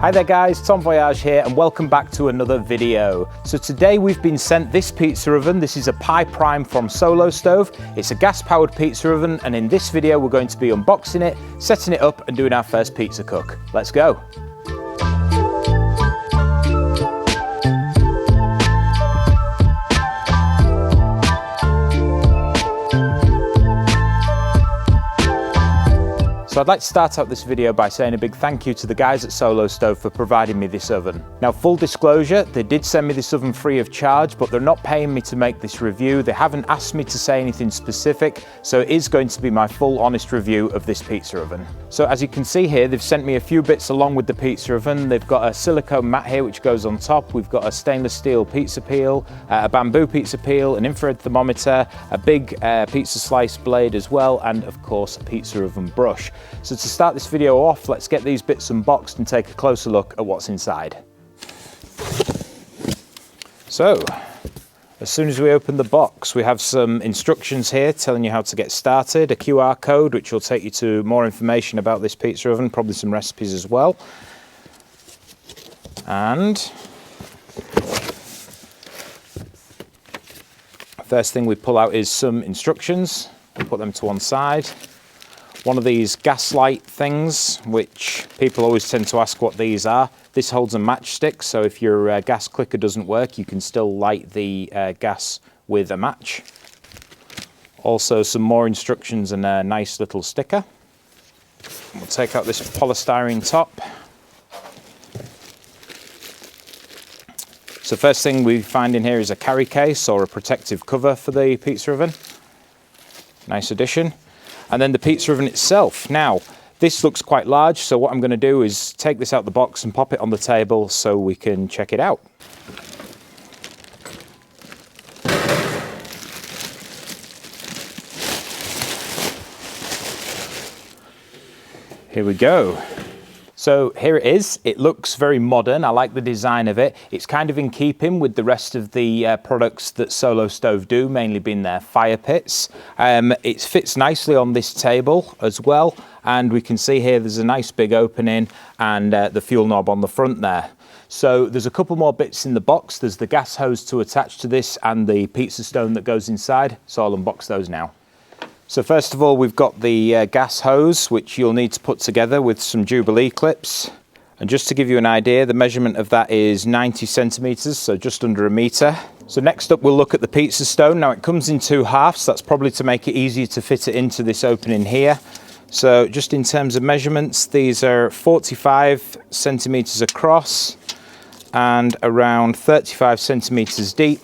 Hi there guys, Tom Voyage here and welcome back to another video. So today we've been sent this pizza oven. This is a Pi Prime from Solo Stove. It's a gas powered pizza oven and in this video we're going to be unboxing it, setting it up and doing our first pizza cook. Let's go. So I'd like to start out this video by saying a big thank you to the guys at Solo Stove for providing me this oven. Now full disclosure, they did send me this oven free of charge, but they're not paying me to make this review. They haven't asked me to say anything specific, so it is going to be my full honest review of this pizza oven. So as you can see here, they've sent me a few bits along with the pizza oven. They've got a silicone mat here which goes on top. We've got a stainless steel pizza peel, a bamboo pizza peel, an infrared thermometer, a big pizza slice blade as well, and of course a pizza oven brush. So to start this video off, let's get these bits unboxed and take a closer look at what's inside. So, as soon as we open the box, we have some instructions here telling you how to get started, a QR code which will take you to more information about this pizza oven, probably some recipes as well. And first thing we pull out is some instructions. We'll put them to one side. One of these gas light things, which people always tend to ask what these are. This holds a matchstick, so if your gas clicker doesn't work, you can still light the gas with a match. Also some more instructions and a nice little sticker. We'll take out this polystyrene top. So first thing we find in here is a carry case or a protective cover for the pizza oven. Nice addition. And then the pizza oven itself. Now, this looks quite large, so what I'm going to do is take this out the box and pop it on the table so we can check it out. Here we go. So here it is. It looks very modern. I like the design of it. It's kind of in keeping with the rest of the products that Solo Stove do, mainly being their fire pits. It fits nicely on this table as well. And we can see here there's a nice big opening and the fuel knob on the front there. So there's a couple more bits in the box. There's the gas hose to attach to this and the pizza stone that goes inside. So I'll unbox those now. So first of all, we've got the gas hose, which you'll need to put together with some Jubilee clips. And just to give you an idea, the measurement of that is 90 centimeters, so just under a meter. So next up, we'll look at the pizza stone. Now it comes in two halves. That's probably to make it easier to fit it into this opening here. So just in terms of measurements, these are 45 centimeters across and around 35 centimeters deep.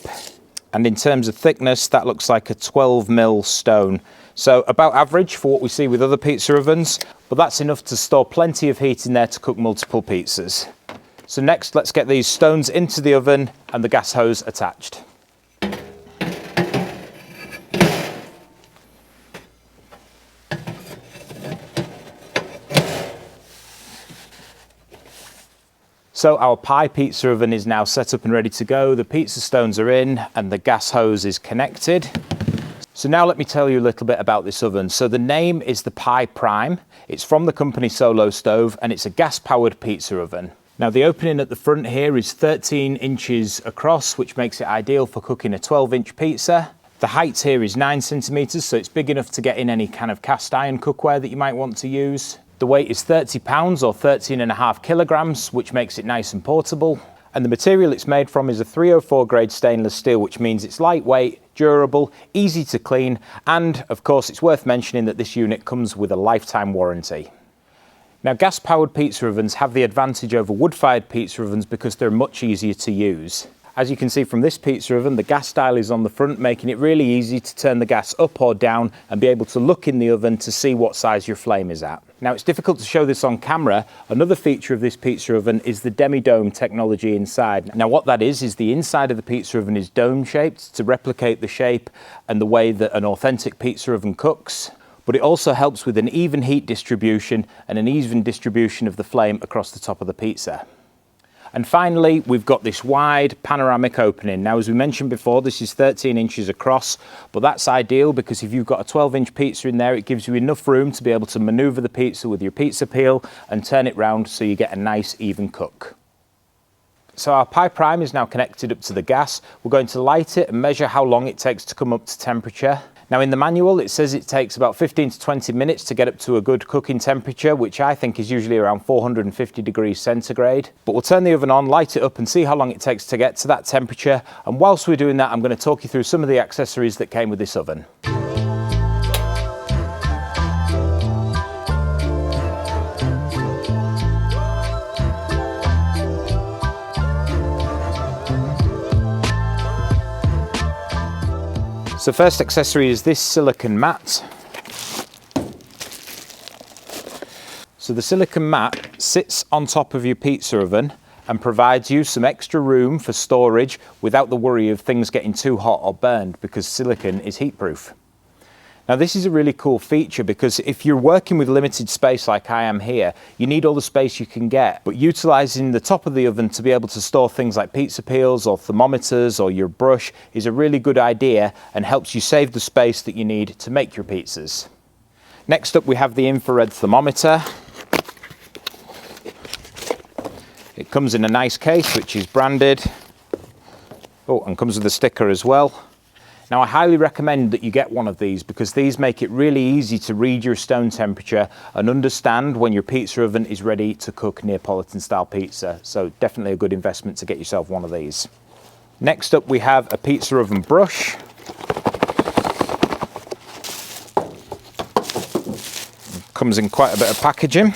And in terms of thickness, that looks like a 12 mil stone. So about average for what we see with other pizza ovens, but that's enough to store plenty of heat in there to cook multiple pizzas. So next, let's get these stones into the oven and the gas hose attached. So our Pi pizza oven is now set up and ready to go. The pizza stones are in and the gas hose is connected. So now let me tell you a little bit about this oven. So the name is the Pi Prime. It's from the company Solo Stove and it's a gas-powered pizza oven. Now the opening at the front here is 13 inches across, which makes it ideal for cooking a 12-inch pizza. The height here is 9 centimeters, so it's big enough to get in any kind of cast iron cookware that you might want to use. The weight is 30 pounds or 13.5 kilograms, which makes it nice and portable. And the material it's made from is a 304 grade stainless steel, which means it's lightweight, durable, easy to clean, and of course it's worth mentioning that this unit comes with a lifetime warranty. Now gas-powered pizza ovens have the advantage over wood-fired pizza ovens because they're much easier to use. As you can see from this pizza oven, the gas dial is on the front, making it really easy to turn the gas up or down and be able to look in the oven to see what size your flame is at. Now it's difficult to show this on camera. Another feature of this pizza oven is the demi-dome technology inside. Now what that is the inside of the pizza oven is dome shaped to replicate the shape and the way that an authentic pizza oven cooks. But it also helps with an even heat distribution and an even distribution of the flame across the top of the pizza. And finally, we've got this wide panoramic opening. Now, as we mentioned before, this is 13 inches across, but that's ideal because if you've got a 12-inch pizza in there, it gives you enough room to be able to maneuver the pizza with your pizza peel and turn it round so you get a nice even cook. So our pie prime is now connected up to the gas. We're going to light it and measure how long it takes to come up to temperature. Now in the manual it says it takes about 15 to 20 minutes to get up to a good cooking temperature, which I think is usually around 450 degrees centigrade. But we'll turn the oven on, light it up and see how long it takes to get to that temperature. And whilst we're doing that, I'm going to talk you through some of the accessories that came with this oven. So first accessory is this silicone mat. So the silicone mat sits on top of your pizza oven and provides you some extra room for storage without the worry of things getting too hot or burned, because silicone is heat proof. Now this is a really cool feature because if you're working with limited space like I am here, you need all the space you can get, but utilising the top of the oven to be able to store things like pizza peels or thermometers or your brush is a really good idea and helps you save the space that you need to make your pizzas. Next up we have the infrared thermometer. It comes in a nice case which is branded. Oh, and comes with a sticker as well. Now I highly recommend that you get one of these because these make it really easy to read your stone temperature and understand when your pizza oven is ready to cook Neapolitan style pizza. So definitely a good investment to get yourself one of these. Next up we have a pizza oven brush. Comes in quite a bit of packaging.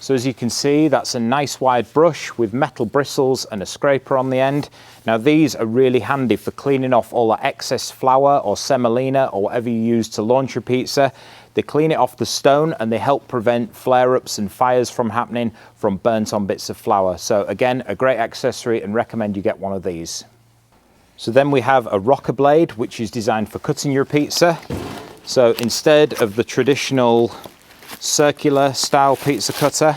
So as you can see, that's a nice wide brush with metal bristles and a scraper on the end. Now these are really handy for cleaning off all that excess flour or semolina or whatever you use to launch your pizza. They clean it off the stone and they help prevent flare-ups and fires from happening from burnt on bits of flour. So again, a great accessory and recommend you get one of these. So then we have a rocker blade, which is designed for cutting your pizza. So instead of the traditional circular style pizza cutter,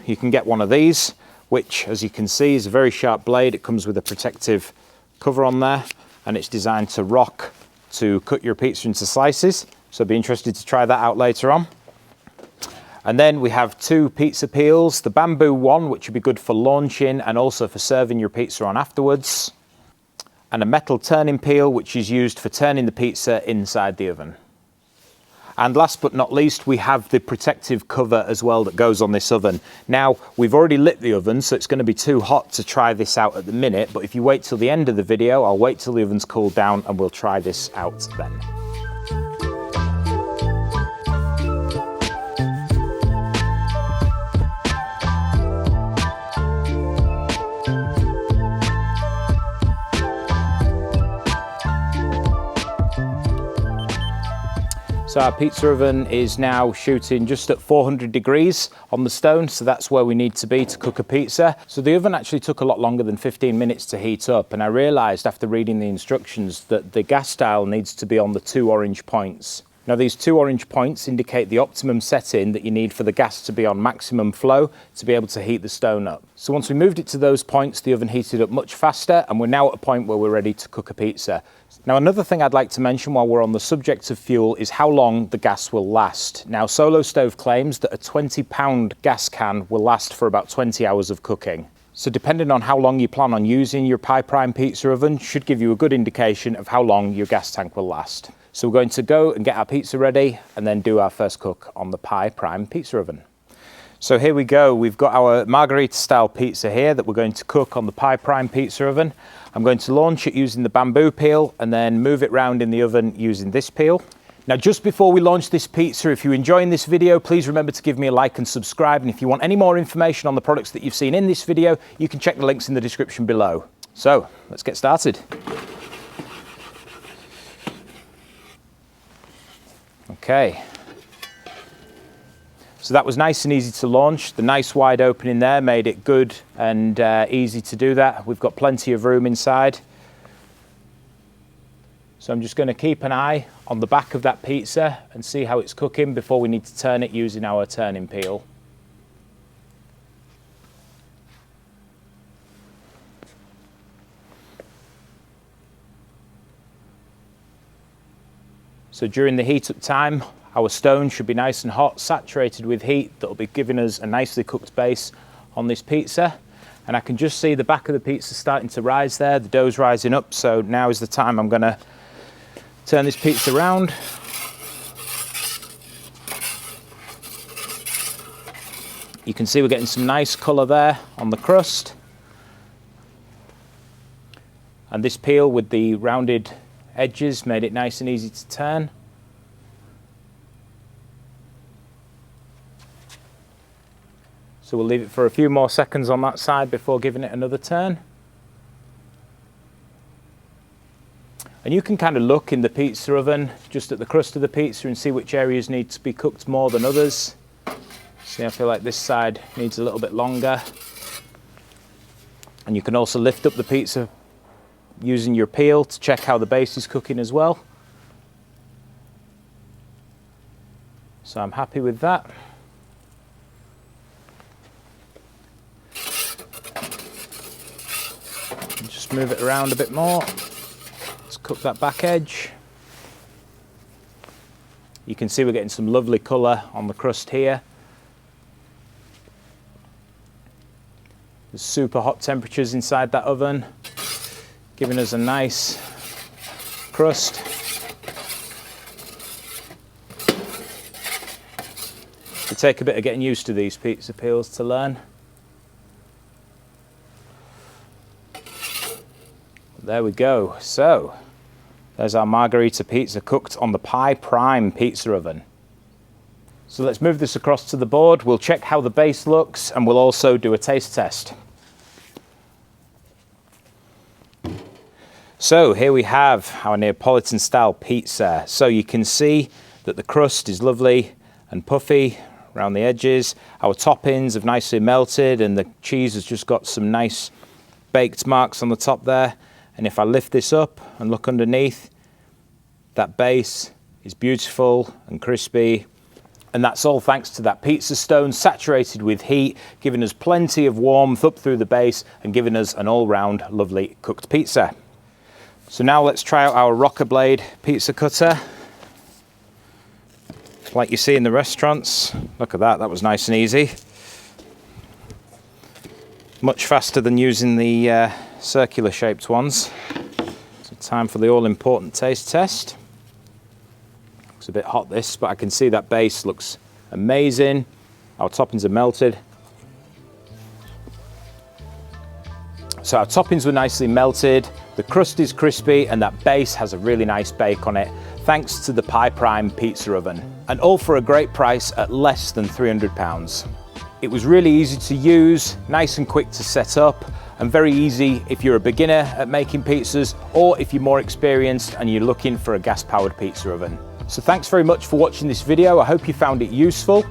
you can get one of these, which as you can see is a very sharp blade. It comes with a protective cover on there and it's designed to rock to cut your pizza into slices. So I'd be interested to try that out later on. And then we have two pizza peels, the bamboo one, which would be good for launching and also for serving your pizza on afterwards, and a metal turning peel, which is used for turning the pizza inside the oven. And last but not least, we have the protective cover as well that goes on this oven. Now, we've already lit the oven, so it's going to be too hot to try this out at the minute, but if you wait till the end of the video, I'll wait till the oven's cooled down and we'll try this out then. So our pizza oven is now shooting just at 400 degrees on the stone, so that's where we need to be to cook a pizza. So the oven actually took a lot longer than 15 minutes to heat up, and I realised after reading the instructions that the gas style needs to be on the 2 orange points. Now these 2 orange points indicate the optimum setting that you need for the gas to be on maximum flow to be able to heat the stone up. So once we moved it to those points, the oven heated up much faster and we're now at a point where we're ready to cook a pizza. Now another thing I'd like to mention while we're on the subject of fuel is how long the gas will last. Now Solo Stove claims that a 20-pound gas can will last for about 20 hours of cooking. So depending on how long you plan on using your pie prime pizza oven should give you a good indication of how long your gas tank will last. So we're going to go and get our pizza ready and then do our first cook on the pie prime pizza oven. So here we go, we've got our margherita style pizza here that we're going to cook on the pie prime pizza oven. I'm going to launch it using the bamboo peel and then move it round in the oven using this peel. Now just before we launch this pizza, if you're enjoying this video, please remember to give me a like and subscribe, and if you want any more information on the products that you've seen in this video, you can check the links in the description below. So let's get started. Okay, so that was nice and easy to launch. The nice wide opening there made it good and easy to do that. We've got plenty of room inside. So I'm just going to keep an eye on the back of that pizza and see how it's cooking before we need to turn it using our turning peel. So during the heat up time, our stone should be nice and hot, saturated with heat that will be giving us a nicely cooked base on this pizza. And I can just see the back of the pizza starting to rise there, the dough's rising up, so now is the time I'm going to turn this pizza around. You can see we're getting some nice colour there on the crust. And this peel with the rounded edges made it nice and easy to turn. So we'll leave it for a few more seconds on that side before giving it another turn. And you can kind of look in the pizza oven just at the crust of the pizza and see which areas need to be cooked more than others. See, I feel like this side needs a little bit longer. And you can also lift up the pizza using your peel to check how the base is cooking as well. So I'm happy with that. Just move it around a bit more. Let's cook that back edge. You can see we're getting some lovely colour on the crust here. There's super hot temperatures inside that oven, giving us a nice crust. It'll take a bit of getting used to these pizza peels to learn. There we go. So there's our margherita pizza cooked on the Pi Prime pizza oven. So let's move this across to the board. We'll check how the base looks and we'll also do a taste test. So here we have our Neapolitan style pizza. So you can see that the crust is lovely and puffy around the edges. Our toppings have nicely melted and the cheese has just got some nice baked marks on the top there. And if I lift this up and look underneath, that base is beautiful and crispy. And that's all thanks to that pizza stone saturated with heat, giving us plenty of warmth up through the base and giving us an all-round lovely cooked pizza. So now let's try out our rocker blade pizza cutter. Like you see in the restaurants. Look at that, that was nice and easy. Much faster than using the circular shaped ones. So time for the all-important taste test. Looks a bit hot this, but I can see that base looks amazing. Our toppings are melted. So our toppings were nicely melted, the crust is crispy, and that base has a really nice bake on it, thanks to the Pi Prime pizza oven. And all for a great price at less than £300. It was really easy to use, nice and quick to set up, and very easy if you're a beginner at making pizzas, or if you're more experienced and you're looking for a gas-powered pizza oven. So thanks very much for watching this video. I hope you found it useful.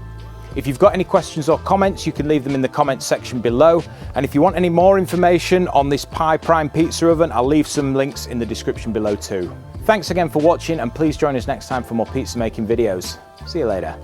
If you've got any questions or comments, you can leave them in the comments section below. And if you want any more information on this Pi Prime pizza oven, I'll leave some links in the description below too. Thanks again for watching, and please join us next time for more pizza making videos. See you later.